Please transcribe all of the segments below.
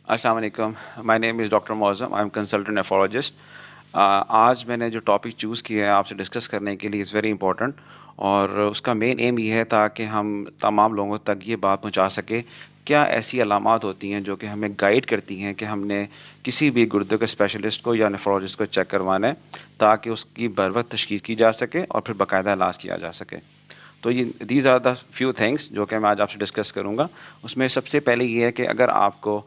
अस्सलाम वालेकुम। My name is doctor Mauzam. I am consultant nephrologist. आज मैंने जो टॉपिक चूज़ किया है आपसे डिस्कस करने के लिए इज़ वेरी इंपॉर्टेंट, और उसका मेन एम ये है ताकि हम तमाम लोगों तक ये बात पहुंचा सके क्या ऐसी अलामात होती हैं जो कि हमें गाइड करती हैं कि हमने किसी भी गुर्दे के स्पेशलिस्ट को या नेफ्रोलॉजिस्ट को चेक करवाना है, ताकि उसकी बर वक्त तशख़ीस की जा सके और फिर बाकायदा इलाज किया जा सके। तो ये these are the few things जो कि मैं आज आपसे डिस्कस करूँगा। उसमें सबसे पहले ये है कि अगर आपको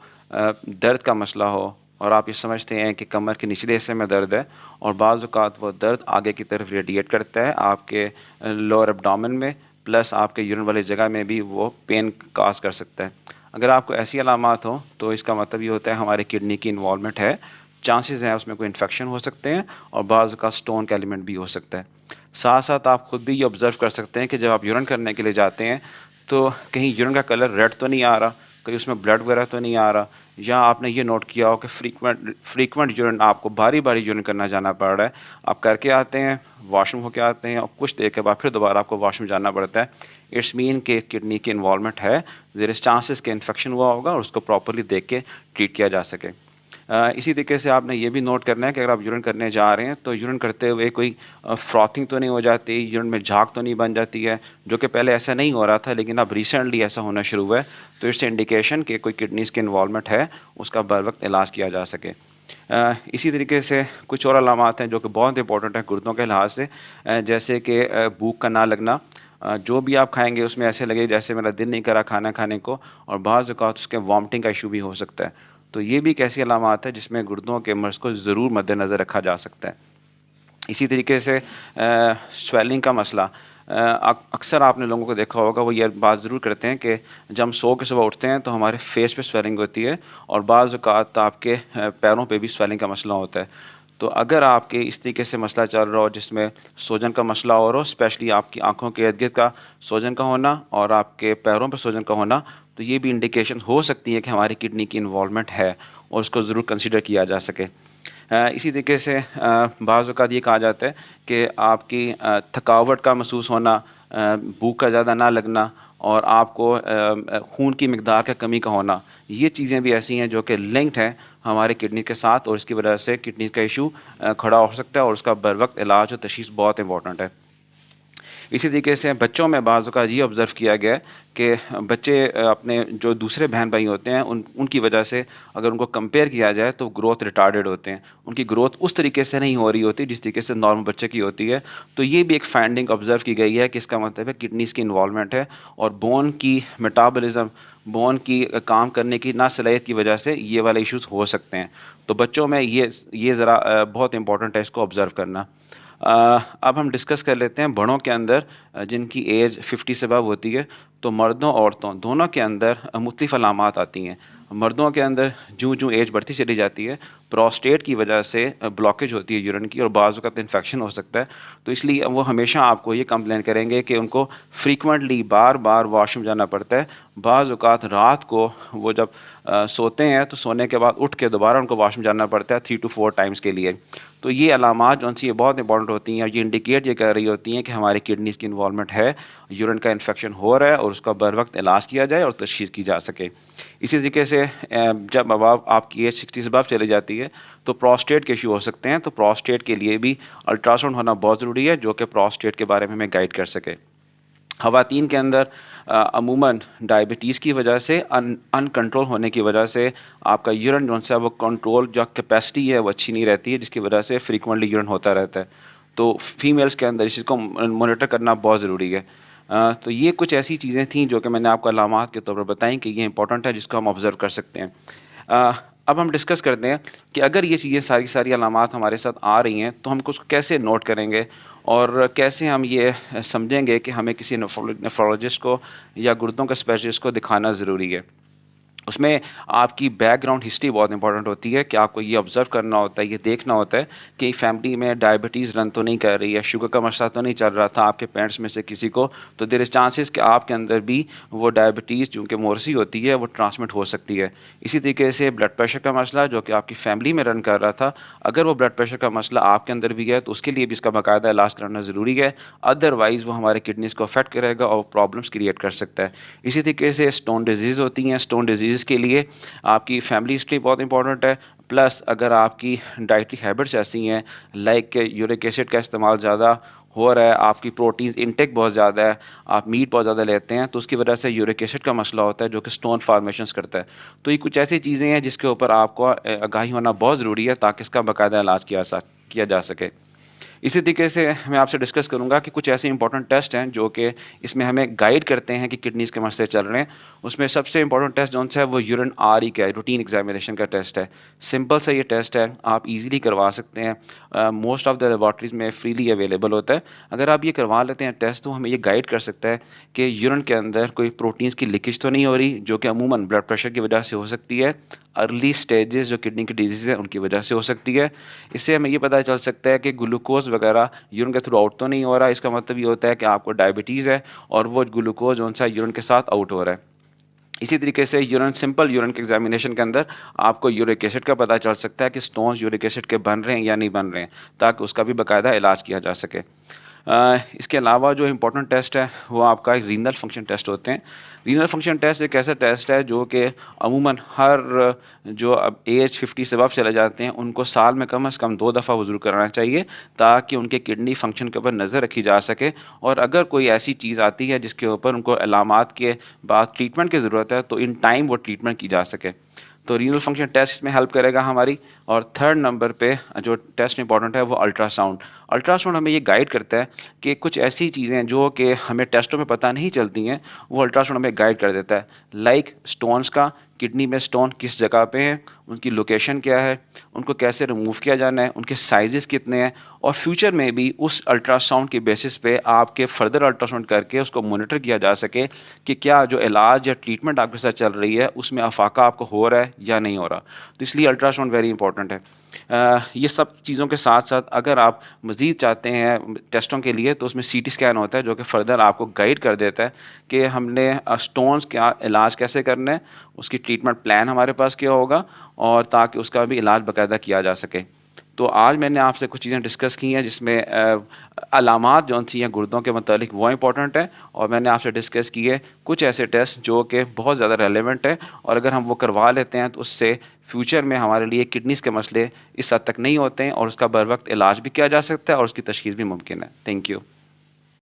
दर्द का मसला हो और आप ये समझते हैं कि कमर के निचले हिस्से में दर्द है और बाज़ औक़ात वो दर्द आगे की तरफ रेडिएट करता है आपके लोअर एब्डोमेन में, प्लस आपके यूरिन वाली जगह में भी वो पेन काज़ कर सकता है। अगर आपको ऐसी अलामात हो तो इसका मतलब ये होता है हमारे किडनी की इन्वॉल्वमेंट है, चांसेस हैं उसमें कोई इन्फेक्शन हो सकते हैं और बाज़ का स्टोन का एलिमेंट भी हो सकता है। साथ साथ आप खुद भी ये ऑब्ज़र्व कर सकते हैं कि जब आप यूरिन करने के लिए जाते हैं तो कहीं यूरिन का कलर रेड तो नहीं आ रहा, कहीं उसमें ब्लड वगैरह तो नहीं आ रहा, या आपने ये नोट किया हो कि फ्रीक्वेंट यूरिन आपको बारी बारी यूरिन करना जाना पड़ रहा है। आप करके आते हैं, वॉशरूम होके आते हैं और कुछ देर के बाद फिर दोबारा आपको वॉशरूम जाना पड़ता है। इट्स मीन के किडनी की इन्वॉल्वमेंट है, देयर इज़ चांसेस के इन्फेक्शन हुआ होगा और उसको प्रॉपरली देख के ट्रीट किया जा सके। इसी तरीके से आपने ये भी नोट करना है कि अगर आप यूरिन करने जा रहे हैं तो यूरिन करते हुए कोई फ्रॉथिंग तो नहीं हो जाती, यूरिन में झाग तो नहीं बन जाती है, जो कि पहले ऐसा नहीं हो रहा था लेकिन अब रिसेंटली ऐसा होना शुरू हुआ है। तो इट्स इंडिकेशन कि कोई किडनीज़ की इन्वॉल्वमेंट है, उसका बर वक्त इलाज किया जा सके। इसी तरीके से कुछ और अलामात हैं जो कि बहुत इंपॉर्टेंट है गुर्दों के लिहाज से, जैसे कि भूख का ना लगना। जो भी आप खाएंगे उसमें ऐसे लगे जैसे मेरा दिल नहीं करा खाना खाने को, और बाज़ औक़ात उसके वॉमिटिंग का इशू भी हो सकता है। तो ये भी एक ऐसी अलामात है जिसमें गुर्दों के मर्ज़ को ज़रूर मद्देनज़र रखा जा सकता है। इसी तरीके से स्वेलिंग का मसला, अक्सर आपने लोगों को देखा होगा, वो ये बात ज़रूर करते हैं कि जब हम सो के सुबह उठते हैं तो हमारे फेस पे स्वेलिंग होती है और बाज़ औक़ात आपके पैरों पे भी स्वेलिंग का मसला होता है। तो अगर आपके इस तरीके से मसला चल रहा हो जिसमें सूजन का मसला हो रहा हो, स्पेशली आपकी आँखों के इर्द-गिर्द का सूजन का होना और आपके पैरों पे सूजन का होना, तो ये भी इंडिकेशन हो सकती है कि हमारी किडनी की इन्वॉल्वमेंट है और उसको ज़रूर कंसीडर किया जा सके। इसी तरीके से बाज़ औक़ात ये कहा जाता है कि आपकी थकावट का महसूस होना, भूख का ज़्यादा ना लगना और आपको खून की मिक़दार का कमी का होना, ये चीज़ें भी ऐसी हैं जो कि लिंक्ड हैं हमारे किडनी के साथ, और इसकी वजह से किडनी का इशू खड़ा हो सकता है और उसका बर वक्त इलाज और तशख़ीस बहुत इंपॉर्टेंट है। इसी तरीके से बच्चों में बाज़ औक़ात ये ऑब्ज़र्व किया गया है कि बच्चे अपने जो दूसरे बहन भाई होते हैं उनकी वजह से अगर उनको कंपेयर किया जाए तो ग्रोथ रिटार्डेड होते हैं, उनकी ग्रोथ उस तरीके से नहीं हो रही होती जिस तरीके से नॉर्मल बच्चे की होती है। तो ये भी एक फाइंडिंग ऑब्ज़र्व की गई है कि इसका मतलब है किडनीज़ की इन्वॉल्वमेंट है और बोन की मेटाबॉलिज़्म, बोन की काम करने की नासलाहियत की वजह से ये वाले इश्यूज़ हो सकते हैं। तो बच्चों में ये ज़रा बहुत इंपॉर्टेंट है इसको ऑब्ज़र्व करना। अब हम डिस्कस कर लेते हैं बड़ों के अंदर, जिनकी एज 50 से अबव होती है। तो मर्दों औरतों दोनों के अंदर मुख्तलिफ़ अलामात आती हैं। मर्दों के अंदर जूँ-जूँ एज बढ़ती चली जाती है, प्रोस्टेट की वजह से ब्लॉकेज होती है यूरिन की और बाज़ औक़ात इन्फेक्शन हो सकता है। तो इसलिए वो हमेशा आपको ये कंप्लेन करेंगे कि उनको फ्रीक्वेंटली बार-बार वॉशरूम जाना पड़ता है। बाज़ औक़ात रात को वो जब सोते हैं तो सोने के बाद उठ के दोबारा उनको वॉशरूम जाना पड़ता है 3 टू 4 टाइम्स के लिए। तो ये अलामात जो-सी ये बहुत इंपॉर्टेंट होती हैं और ये इंडिकेट ये कर रही होती हैं कि हमारी किडनीज़ की इन्वॉल्वमेंट है, यूरिन का इन्फेक्शन हो रहा है और उसका बर वक्त इलाज किया जाए और तशख़ीस की जा सके। इसी तरीके से जब अब आपकी एज 60 से अबव चली जाती है तो प्रोस्टेट के इशू हो सकते हैं। तो प्रोस्टेट के लिए भी अल्ट्रासाउंड होना बहुत ज़रूरी है जो कि प्रोस्टेट के बारे में हमें गाइड कर सके। ख़वातीन के अंदर अमूमन डायबिटीज़ की वजह से अनकंट्रोल होने की वजह से आपका यूरिन जो है वो कंट्रोल जो कैपेसिटी है वो अच्छी नहीं रहती है, जिसकी वजह से फ्रीक्वेंटली यूरिन होता रहता है। तो फीमेल्स के अंदर इस चीज़ को मॉनिटर करना बहुत ज़रूरी है। तो ये कुछ ऐसी चीज़ें थीं जो कि मैंने आपको अलामात के तौर पर बताई कि ये इंपॉर्टेंट है जिसको हम ऑब्ज़र्व कर सकते हैं। अब हम डिस्कस करते हैं कि अगर ये चीज़ें सारी सारी अलामात हमारे साथ आ रही हैं तो हम उसको कैसे नोट करेंगे और कैसे हम ये समझेंगे कि हमें किसी नेफ्रोलॉजिस्ट को या गुर्दों के स्पेशलिस्ट को दिखाना ज़रूरी है। उसमें आपकी बैकग्राउंड हिस्ट्री बहुत इंपॉर्टेंट होती है कि आपको ये ऑब्ज़र्व करना होता है, ये देखना होता है कि फैमिली में डायबिटीज़ रन तो नहीं कर रही है, शुगर का मसला तो नहीं चल रहा था आपके पेरेंट्स में से किसी को, तो देयर इज़ चांसेस कि आपके अंदर भी वो डायबिटीज़ जो कि मोरसी होती है वो ट्रांसमिट हो सकती है। इसी तरीके से ब्लड प्रेशर का मसला जो कि आपकी फैमिली में रन कर रहा था, अगर वो ब्लड प्रेशर का मसला आपके अंदर भी है तो उसके लिए भी इसका बाकायदा इलाज कराना ज़रूरी है, अदरवाइज़ वो हमारे किडनीज़ को अफेक्ट करेगा और प्रॉब्लम्स क्रिएट कर सकता है। इसी तरीके से स्टोन डिजीज़ होती हैं, स्टोन डिजीज़ डिजीज़ के लिए आपकी फैमिली हिस्ट्री बहुत इंपॉर्टेंट है। प्लस अगर आपकी डाइटरी हैबिट्स ऐसी हैं लाइक यूरिक एसिड का इस्तेमाल ज़्यादा हो रहा है, आपकी प्रोटीन्स इंटेक बहुत ज़्यादा है, आप मीट बहुत ज़्यादा लेते हैं, तो उसकी वजह से यूरिक एसिड का मसला होता है जो कि स्टोन फार्मेशंस करता है। तो ये कुछ ऐसी चीज़ें हैं जिसके ऊपर आपको आगाही होना बहुत ज़रूरी है ताकि इसका बाकायदा इलाज किया जा सके। इसी तरीके से मैं आपसे डिस्कस करूंगा कि कुछ ऐसे इंपॉर्टेंट टेस्ट हैं जो कि इसमें हमें गाइड करते हैं कि किडनीज़ के मसले चल रहे हैं। उसमें सबसे इंपॉर्टेंट टेस्ट जौन सा है वो यूरिन आर ई का है, रूटीन एग्जामिनेशन का टेस्ट है। सिंपल सा ये टेस्ट है, आप इजीली करवा सकते हैं, मोस्ट ऑफ द लेबॉर्ट्रीज़ में फ्रीली अवेलेबल होता है। अगर आप ये करवा लेते हैं टेस्ट तो हमें ये गाइड कर सकता है कि यूरिन के अंदर कोई प्रोटीन्स की लीकेज तो नहीं हो रही जो कि अमूमन ब्लड प्रेशर की वजह से हो सकती है, अर्ली स्टेजेस जो किडनी की डिजीज़ है उनकी वजह से हो सकती है। इससे हमें ये पता चल सकता है कि ग्लूकोज वगैरह यूरिन के थ्रू आउट तो नहीं हो रहा। इसका मतलब ये होता है कि आपको डायबिटीज़ है और वो ग्लूकोज कौन सा यूरिन के साथ आउट हो रहा है। इसी तरीके से सिंपल यूरिन के एग्जामिनेशन के अंदर आपको यूरिक एसिड का पता चल सकता है कि स्टोन्स यूरिक एसिड के बन रहे हैं या नहीं बन रहे हैं, ताकि उसका भी बाकायदा इलाज किया जा सके। इसके अलावा जो इम्पोर्टेंट टेस्ट है वो आपका एक रीनल फंक्शन टेस्ट होते हैं। रीनल फंक्शन टेस्ट एक ऐसा टेस्ट है जो कि अमूमन हर जो अब एज 50 से अब चले जाते हैं उनको साल में कम से कम 2 दफ़ा वज़ू कराना चाहिए, ताकि उनके किडनी फंक्शन के ऊपर नज़र रखी जा सके। और अगर कोई ऐसी चीज़ आती है जिसके ऊपर उनको अलामात के बाद ट्रीटमेंट की ज़रूरत है तो इन टाइम वो ट्रीटमेंट की जा सके। तो रीनल फंक्शन टेस्ट इसमें हेल्प करेगा हमारी। और थर्ड नंबर पे जो टेस्ट इंपॉर्टेंट है वो अल्ट्रासाउंड। अल्ट्रासाउंड हमें ये गाइड करता है कि कुछ ऐसी चीज़ें जो कि हमें टेस्टों में पता नहीं चलती हैं, वो अल्ट्रासाउंड हमें गाइड कर देता है। लाइक स्टोन्स का, किडनी में स्टोन किस जगह पे हैं, उनकी लोकेशन क्या है, उनको कैसे रिमूव किया जाना है, उनके साइजेस कितने हैं, और फ्यूचर में भी उस अल्ट्रासाउंड के बेसिस पे आपके फर्दर अल्ट्रासाउंड करके उसको मॉनिटर किया जा सके कि क्या जो इलाज या ट्रीटमेंट आपके साथ चल रही है उसमें अफाका आपको हो रहा है या नहीं हो रहा। तो इसलिए अल्ट्रासाउंड वेरी इंपॉर्टेंट है। ये सब चीज़ों के साथ साथ अगर आप मज़ीद चाहते हैं टेस्टों के लिए तो उसमें सीटी स्कैन होता है जो कि फ़र्दर आपको गाइड कर देता है कि हमने स्टोन्स का इलाज कैसे करना है, उसकी ट्रीटमेंट प्लान हमारे पास क्या होगा, और ताकि उसका भी इलाज बाकायदा किया जा सके। तो आज मैंने आपसे कुछ चीज़ें डिस्कस की हैं जिसमें अलामात जौन सी हैं गुर्दों के मतलब वो इंपॉर्टेंट है, और मैंने आपसे डिस्कस किए कुछ ऐसे टेस्ट जो कि बहुत ज़्यादा रेलेवेंट है, और अगर हम वो करवा लेते हैं तो उससे फ्यूचर में हमारे लिए किडनीज़ के मसले इस हद तक नहीं होते हैं और उसका बर वक्त इलाज भी किया जा सकता है और उसकी तशख़ीस भी मुमकिन है। Thank you.